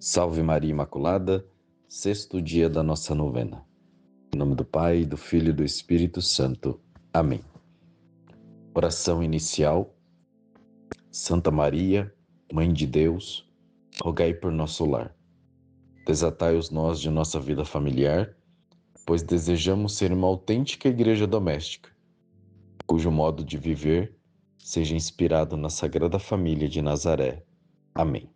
Salve Maria Imaculada, sexto dia da nossa novena. Em nome do Pai, do Filho e do Espírito Santo. Amém. Oração inicial. Santa Maria, Mãe de Deus, rogai por nosso lar. Desatai os nós de nossa vida familiar, pois desejamos ser uma autêntica igreja doméstica, cujo modo de viver seja inspirado na Sagrada Família de Nazaré. Amém.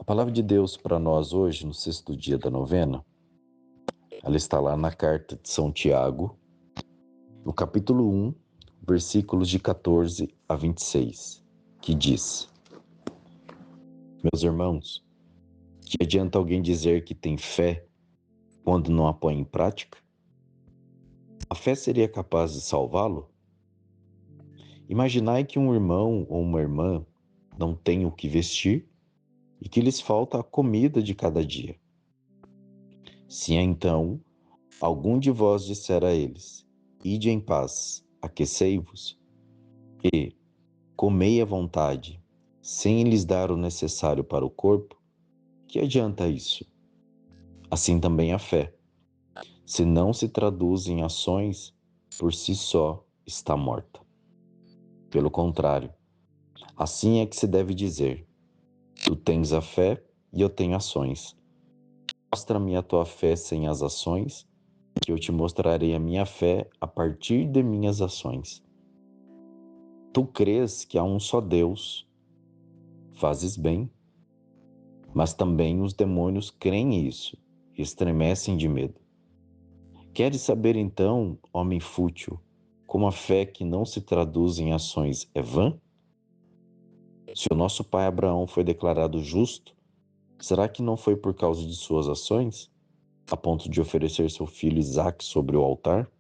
A palavra de Deus para nós hoje, no sexto dia da novena, ela está lá na carta de São Tiago, no capítulo 1, versículos de 14 a 26, que diz: Meus irmãos, que adianta alguém dizer que tem fé quando não a põe em prática? A fé seria capaz de salvá-lo? Imaginai que um irmão ou uma irmã não tem o que vestir e que lhes falta a comida de cada dia. Se então algum de vós disser a eles: Ide em paz, aquecei-vos, e comei à vontade, sem lhes dar o necessário para o corpo, que adianta isso? Assim também a fé, se não se traduz em ações, por si só está morta. Pelo contrário, assim é que se deve dizer: Tu tens a fé e eu tenho ações. Mostra-me a tua fé sem as ações, que eu te mostrarei a minha fé a partir de minhas ações. Tu crês que há um só Deus, fazes bem, mas também os demônios creem isso e estremecem de medo. Queres saber então, homem fútil, como a fé que não se traduz em ações é vã? Se o nosso pai Abraão foi declarado justo, será que não foi por causa de suas ações, a ponto de oferecer seu filho Isaque sobre o altar?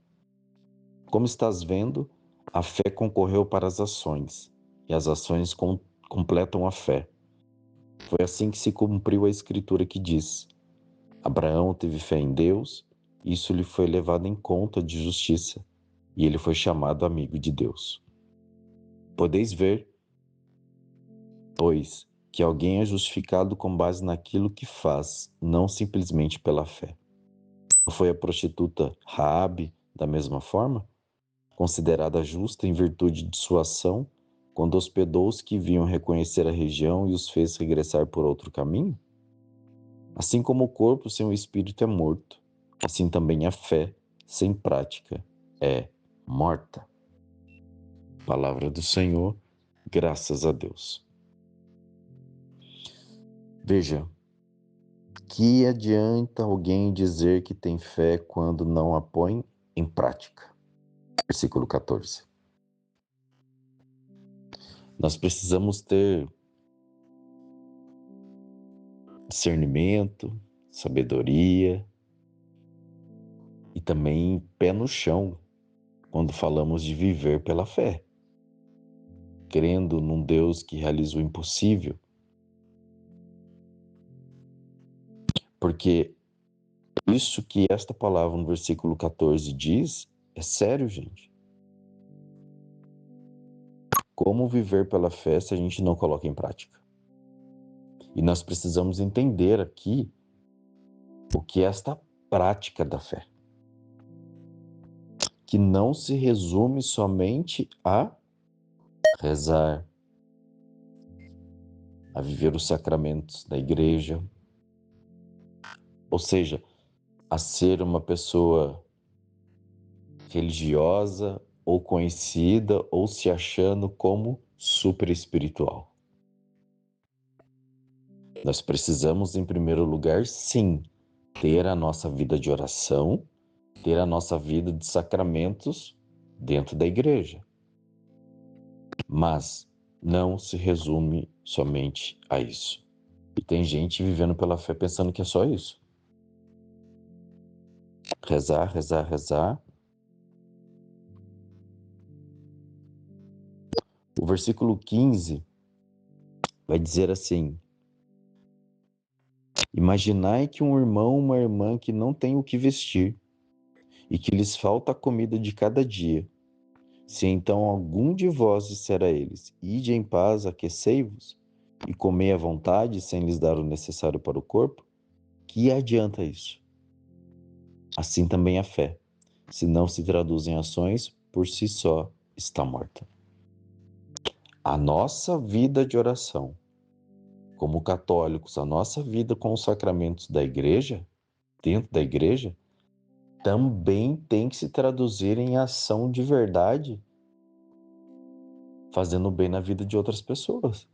Como estás vendo, a fé concorreu para as ações, e as ações completam a fé. Foi assim que se cumpriu a escritura que diz: Abraão teve fé em Deus, e isso lhe foi levado em conta de justiça, e ele foi chamado amigo de Deus. Podeis ver, pois, que alguém é justificado com base naquilo que faz, não simplesmente pela fé. Não foi a prostituta Raabe da mesma forma, considerada justa em virtude de sua ação, quando hospedou os que vinham reconhecer a região e os fez regressar por outro caminho? Assim como o corpo sem o espírito é morto, assim também a fé sem prática é morta. Palavra do Senhor, graças a Deus. Veja, que adianta alguém dizer que tem fé quando não a põe em prática? Versículo 14. Nós precisamos ter discernimento, sabedoria e também pé no chão quando falamos de viver pela fé, crendo num Deus que realiza o impossível, porque isso que esta palavra no versículo 14 diz é sério, gente. Como viver pela fé se a gente não coloca em prática? E nós precisamos entender aqui o que é esta prática da fé, que não se resume somente a rezar, a viver os sacramentos da igreja, ou seja, a ser uma pessoa religiosa ou conhecida ou se achando como super espiritual. Nós precisamos, em primeiro lugar, sim, ter a nossa vida de oração, ter a nossa vida de sacramentos dentro da igreja. Mas não se resume somente a isso. E tem gente vivendo pela fé pensando que é só isso. Rezar, rezar, rezar. O versículo 15 vai dizer assim: Imaginai que um irmão ou uma irmã que não tem o que vestir e que lhes falta a comida de cada dia. Se então algum de vós disser a eles: Ide em paz, aquecei-vos, e comei à vontade, sem lhes dar o necessário para o corpo, que adianta isso? Assim também a fé, se não se traduz em ações, por si só está morta. A nossa vida de oração, como católicos, a nossa vida com os sacramentos da igreja, dentro da igreja, também tem que se traduzir em ação de verdade, fazendo bem na vida de outras pessoas,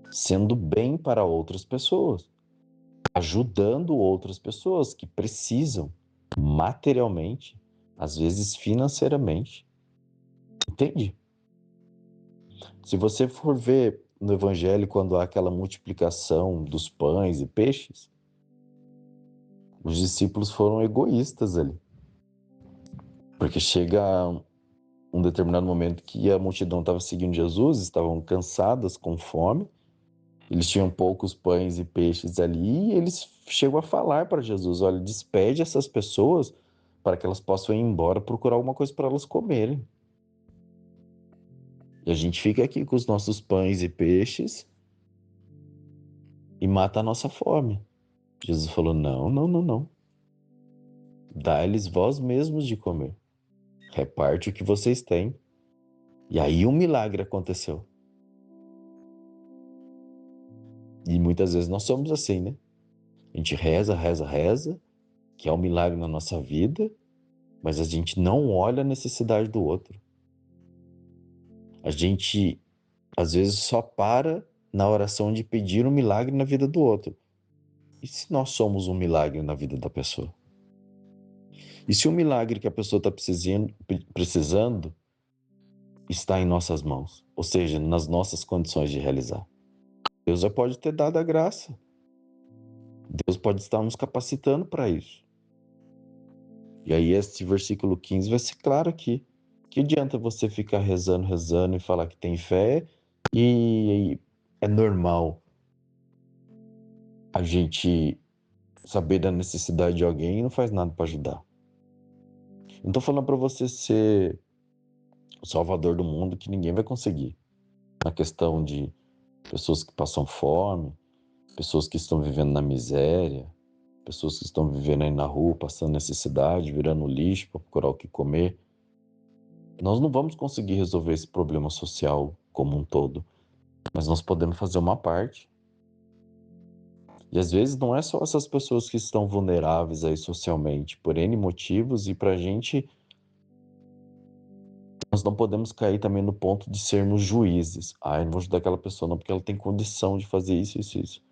sendo bem para outras pessoas, ajudando outras pessoas que precisam materialmente, às vezes financeiramente. Entende? Se você for ver no Evangelho, quando há aquela multiplicação dos pães e peixes, os discípulos foram egoístas ali. Porque chega um determinado momento que a multidão estava seguindo Jesus, estavam cansadas, com fome, eles tinham poucos pães e peixes ali, e eles chegam a falar para Jesus: olha, despede essas pessoas para que elas possam ir embora procurar alguma coisa para elas comerem. E a gente fica aqui com os nossos pães e peixes e mata a nossa fome. Jesus falou: não, não, não, não. Dá-lhes vós mesmos de comer. Reparte o que vocês têm. E aí um milagre aconteceu. E muitas vezes nós somos assim, né? A gente reza, reza, reza, que é um milagre na nossa vida, mas a gente não olha a necessidade do outro. A gente, às vezes, só para na oração de pedir um milagre na vida do outro. E se nós somos um milagre na vida da pessoa? E se o milagre que a pessoa está precisando está em nossas mãos, ou seja, nas nossas condições de realizar? Deus já pode ter dado a graça. Deus pode estar nos capacitando para isso. E aí esse versículo 15 vai ser claro aqui. Que adianta você ficar rezando, rezando e falar que tem fé e é normal a gente saber da necessidade de alguém e não faz nada para ajudar. Não tô falando para você ser o salvador do mundo, que ninguém vai conseguir. Na questão de pessoas que passam fome, pessoas que estão vivendo na miséria, pessoas que estão vivendo aí na rua, passando necessidade, virando lixo para procurar o que comer. Nós não vamos conseguir resolver esse problema social como um todo, mas nós podemos fazer uma parte. E às vezes não é só essas pessoas que estão vulneráveis aí socialmente, por N motivos, e pra gente, nós não podemos cair também no ponto de sermos juízes. Ah, eu não vou ajudar aquela pessoa não, porque ela tem condição de fazer isso, isso, isso.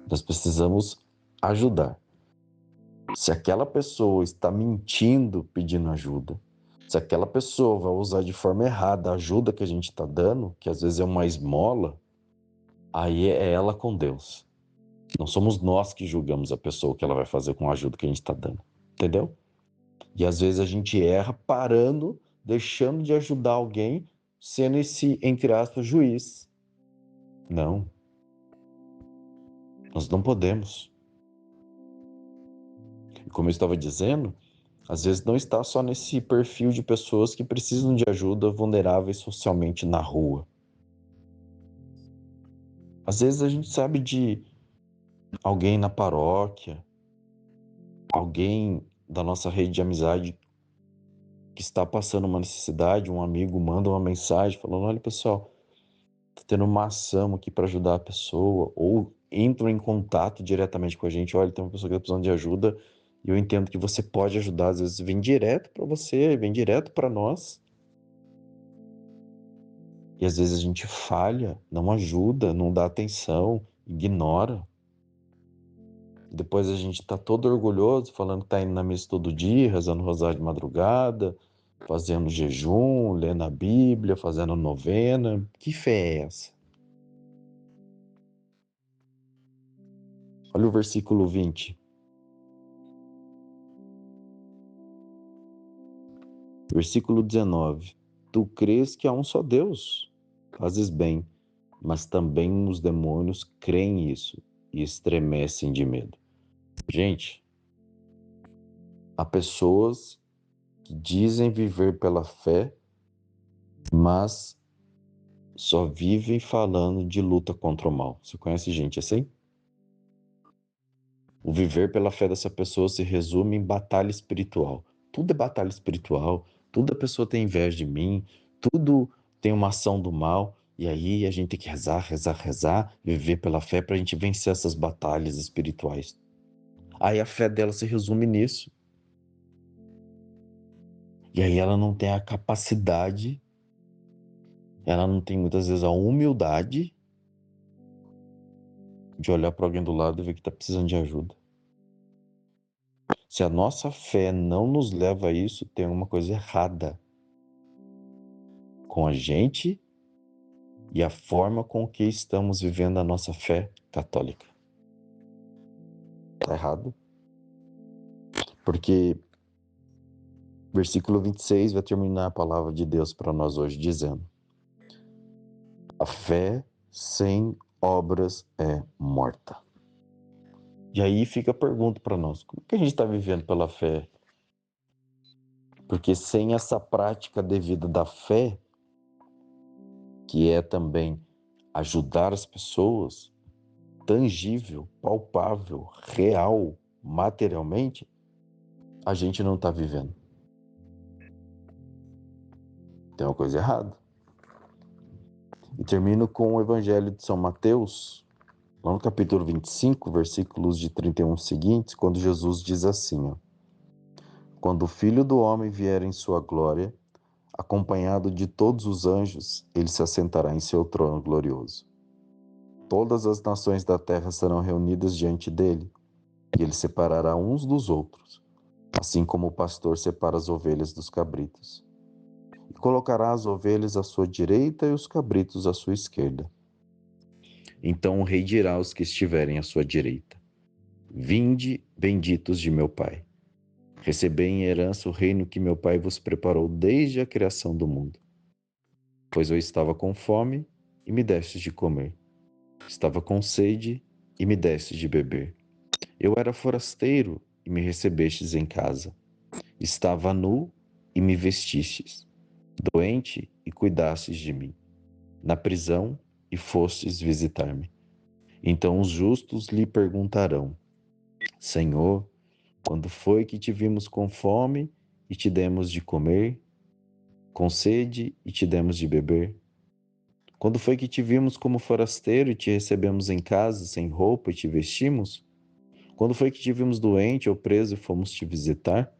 Nós precisamos ajudar. Se aquela pessoa está mentindo pedindo ajuda, se aquela pessoa vai usar de forma errada a ajuda que a gente está dando, que às vezes é uma esmola, aí é ela com Deus. Não somos nós que julgamos a pessoa, o que ela vai fazer com a ajuda que a gente está dando. Entendeu? E às vezes a gente erra parando, deixando de ajudar alguém, sendo esse, entre aspas, juiz. Não. Nós não podemos. E como eu estava dizendo, às vezes não está só nesse perfil de pessoas que precisam de ajuda, vulneráveis socialmente na rua. Às vezes a gente sabe de alguém na paróquia, alguém da nossa rede de amizade que está passando uma necessidade, um amigo manda uma mensagem falando: olha, pessoal, tá tendo uma ação aqui para ajudar a pessoa, ou entram em contato diretamente com a gente: olha, tem uma pessoa que está precisando de ajuda e eu entendo que você pode ajudar. Às vezes vem direto para você, vem direto para nós. E às vezes a gente falha, não ajuda, não dá atenção, ignora. Depois a gente tá todo orgulhoso, falando que tá indo na missa todo dia, rezando rosário de madrugada, fazendo jejum, lendo a Bíblia, fazendo novena. Que fé é essa? Olha o versículo 20. Versículo 19. Tu crês que há um só Deus? Fazes bem, mas também os demônios creem isso e estremecem de medo. Gente, há pessoas que dizem viver pela fé, mas só vivem falando de luta contra o mal. Você conhece gente assim? O viver pela fé dessa pessoa se resume em batalha espiritual. Tudo é batalha espiritual, tudo a pessoa tem inveja de mim, tudo tem uma ação do mal, e aí a gente tem que rezar, rezar, rezar, viver pela fé para a gente vencer essas batalhas espirituais. Aí a fé dela se resume nisso. E aí ela não tem a capacidade, ela não tem muitas vezes a humildade de olhar para alguém do lado e ver que está precisando de ajuda. Se a nossa fé não nos leva a isso, tem alguma coisa errada com a gente e a forma com que estamos vivendo a nossa fé católica. Tá errado? Porque versículo 26 vai terminar a palavra de Deus para nós hoje dizendo: a fé sem obras é morta. E aí fica a pergunta para nós: como que a gente está vivendo pela fé? Porque sem essa prática devida da fé, que é também ajudar as pessoas, tangível, palpável, real, materialmente, a gente não está vivendo. Tem uma coisa errada. E termino com o Evangelho de São Mateus, lá no capítulo 25, versículos de 31 seguintes, quando Jesus diz assim, ó: quando o Filho do Homem vier em sua glória, acompanhado de todos os anjos, ele se assentará em seu trono glorioso. Todas as nações da terra serão reunidas diante dele, e ele separará uns dos outros, assim como o pastor separa as ovelhas dos cabritos. E colocará as ovelhas à sua direita e os cabritos à sua esquerda. Então o rei dirá aos que estiverem à sua direita: vinde, benditos de meu Pai. Recebei em herança o reino que meu Pai vos preparou desde a criação do mundo. Pois eu estava com fome e me destes de comer. Estava com sede e me destes de beber. Eu era forasteiro e me recebestes em casa. Estava nu e me vestistes. Doente e cuidastes de mim. Na prisão e fostes visitar-me. Então os justos lhe perguntarão: Senhor, quando foi que te vimos com fome e te demos de comer, com sede e te demos de beber? Quando foi que te vimos como forasteiro e te recebemos em casa, sem roupa e te vestimos? Quando foi que te vimos doente ou preso e fomos te visitar?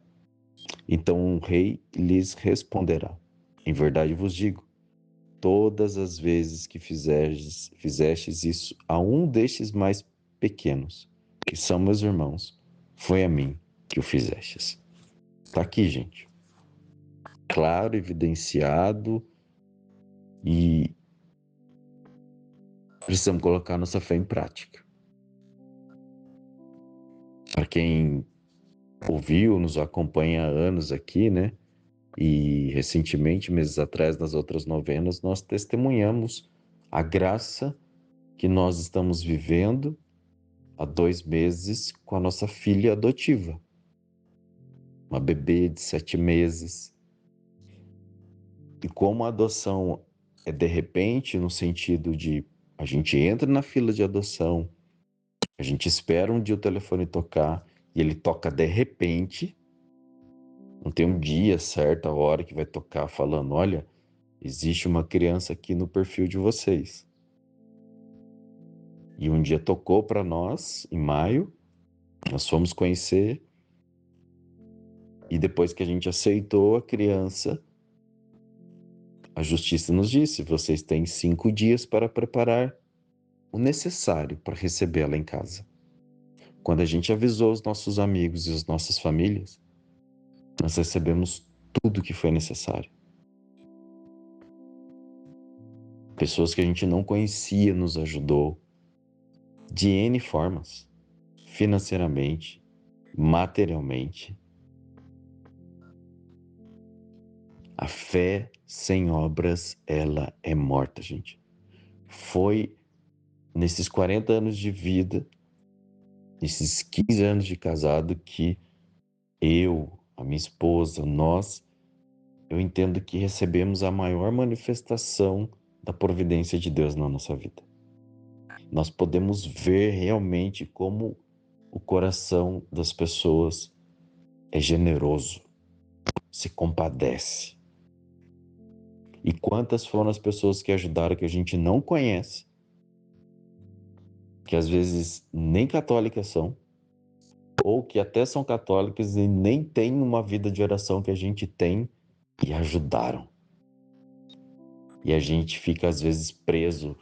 Então o rei lhes responderá: em verdade vos digo, todas as vezes que fizestes isso a um destes mais pequenos, que são meus irmãos, foi a mim que o fizestes. Tá aqui, gente. Claro, evidenciado, e precisamos colocar nossa fé em prática. Para quem ouviu, nos acompanha há anos aqui, né? E recentemente, meses atrás, nas outras novenas, nós testemunhamos a graça que nós estamos vivendo há 2 meses com a nossa filha adotiva. Uma bebê de 7 meses. E como a adoção é de repente, no sentido de a gente entra na fila de adoção, a gente espera um dia o telefone tocar e ele toca de repente, não tem um dia certo, a hora que vai tocar falando, olha, existe uma criança aqui no perfil de vocês. E um dia tocou para nós, em maio, nós fomos conhecer, e depois que a gente aceitou a criança, a justiça nos disse, vocês têm 5 dias para preparar o necessário para recebê-la em casa. Quando a gente avisou os nossos amigos e as nossas famílias, nós recebemos tudo o que foi necessário. Pessoas que a gente não conhecia nos ajudou de N formas, financeiramente, materialmente. A fé sem obras, ela é morta, gente. Foi nesses 40 anos de vida, nesses 15 anos de casado que eu, a minha esposa, nós eu entendo que recebemos a maior manifestação da providência de Deus na nossa vida. Nós podemos ver realmente como o coração das pessoas é generoso, se compadece. E quantas foram as pessoas que ajudaram que a gente não conhece, que às vezes nem católicas são, ou que até são católicas e nem têm uma vida de oração que a gente tem e ajudaram. E a gente fica às vezes preso,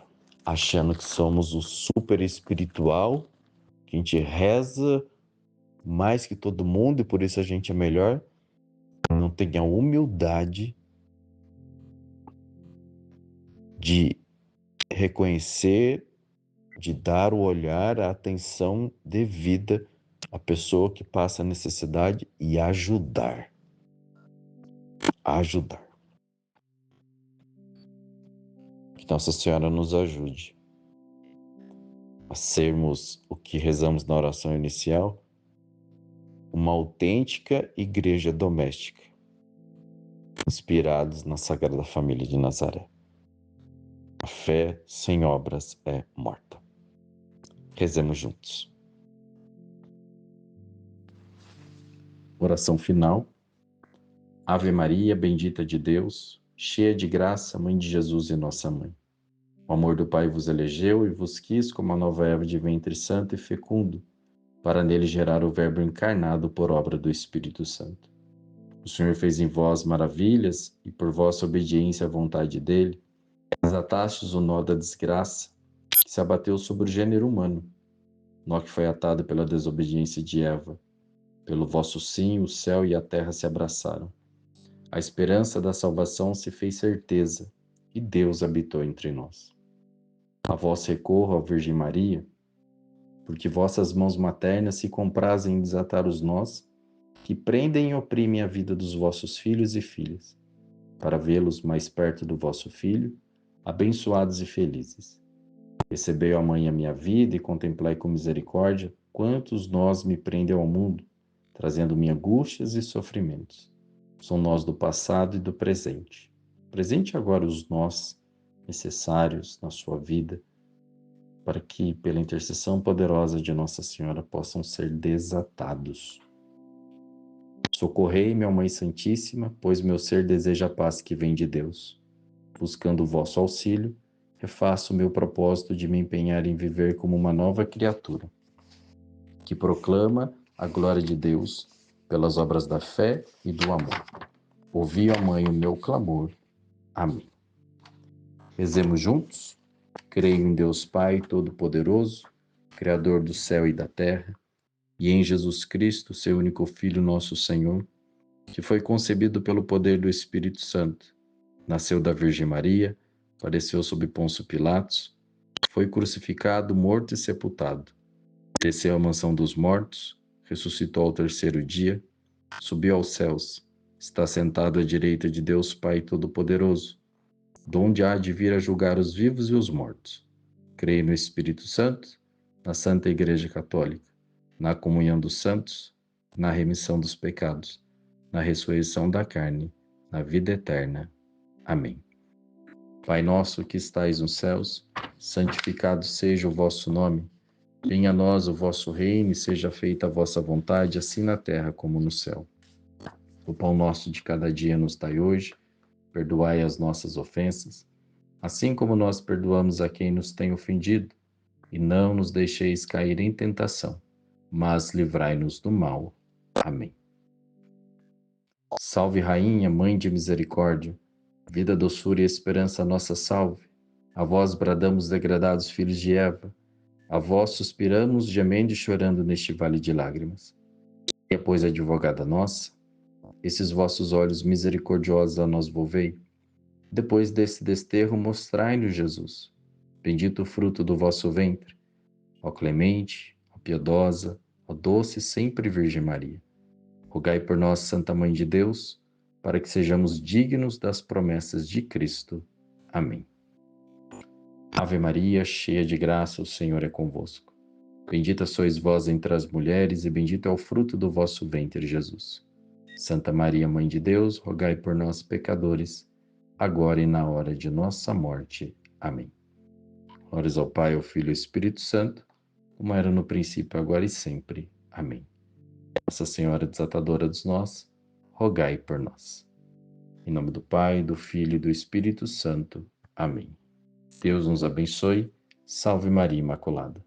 achando que somos o super espiritual, que a gente reza mais que todo mundo e por isso a gente é melhor. Não tem a humildade de reconhecer, de dar o olhar, a atenção devida à pessoa que passa necessidade e ajudar. Ajudar. Que Nossa Senhora nos ajude a sermos o que rezamos na oração inicial, uma autêntica igreja doméstica, inspirados na Sagrada Família de Nazaré. A fé sem obras é morta. Rezemos juntos. Oração final. Ave Maria, bendita de Deus, cheia de graça, Mãe de Jesus e nossa Mãe. O amor do Pai vos elegeu e vos quis como a nova Eva de ventre santo e fecundo, para nele gerar o Verbo encarnado por obra do Espírito Santo. O Senhor fez em vós maravilhas e por vossa obediência à vontade dele, desatastes o nó da desgraça que se abateu sobre o gênero humano, nó que foi atado pela desobediência de Eva. Pelo vosso sim, o céu e a terra se abraçaram. A esperança da salvação se fez certeza e Deus habitou entre nós. A vós recorro, ó Virgem Maria, porque vossas mãos maternas se comprazem em desatar os nós que prendem e oprimem a vida dos vossos filhos e filhas, para vê-los mais perto do vosso Filho, abençoados e felizes. Recebei, ó Mãe, a minha vida e contemplai com misericórdia quantos nós me prendem ao mundo, trazendo-me angústias e sofrimentos. São nós do passado e do presente. Presente agora os nós necessários na sua vida, para que, pela intercessão poderosa de Nossa Senhora, possam ser desatados. Socorrei-me, ó Mãe Santíssima, pois meu ser deseja a paz que vem de Deus. Buscando o vosso auxílio, refaço o meu propósito de me empenhar em viver como uma nova criatura, que proclama a glória de Deus pelas obras da fé e do amor. Ouvi, ó Mãe, o meu clamor. Amém. Rezemos juntos. Creio em Deus Pai Todo-Poderoso, Criador do céu e da terra, e em Jesus Cristo, seu único Filho, nosso Senhor, que foi concebido pelo poder do Espírito Santo, nasceu da Virgem Maria, padeceu sob Pôncio Pilatos, foi crucificado, morto e sepultado, desceu à mansão dos mortos, ressuscitou ao terceiro dia, subiu aos céus, está sentado à direita de Deus Pai Todo-Poderoso, donde há de vir a julgar os vivos e os mortos. Creio no Espírito Santo, na Santa Igreja Católica, na comunhão dos santos, na remissão dos pecados, na ressurreição da carne, na vida eterna. Amém. Pai nosso que estais nos céus, santificado seja o vosso nome. Venha a nós o vosso reino e seja feita a vossa vontade, assim na terra como no céu. O pão nosso de cada dia nos dai hoje, perdoai as nossas ofensas, assim como nós perdoamos a quem nos tem ofendido, e não nos deixeis cair em tentação, mas livrai-nos do mal. Amém. Salve Rainha, Mãe de Misericórdia, vida, doçura e esperança nossa salve. A vós bradamos, degradados filhos de Eva, a vós suspiramos, gemendo e chorando neste vale de lágrimas. E pois, advogada nossa, esses vossos olhos misericordiosos a nós volvei. Depois desse desterro, mostrai-nos Jesus, bendito o fruto do vosso ventre. Ó clemente, ó piedosa, ó doce sempre Virgem Maria, rogai por nós, Santa Mãe de Deus, para que sejamos dignos das promessas de Cristo. Amém. Ave Maria, cheia de graça, o Senhor é convosco. Bendita sois vós entre as mulheres, e bendito é o fruto do vosso ventre, Jesus. Santa Maria, Mãe de Deus, rogai por nós, pecadores, agora e na hora de nossa morte. Amém. Glórias ao Pai, ao Filho e ao Espírito Santo, como era no princípio, agora e sempre. Amém. Nossa Senhora Desatadora dos Nós, rogai por nós. Em nome do Pai, do Filho e do Espírito Santo. Amém. Deus nos abençoe. Salve Maria Imaculada.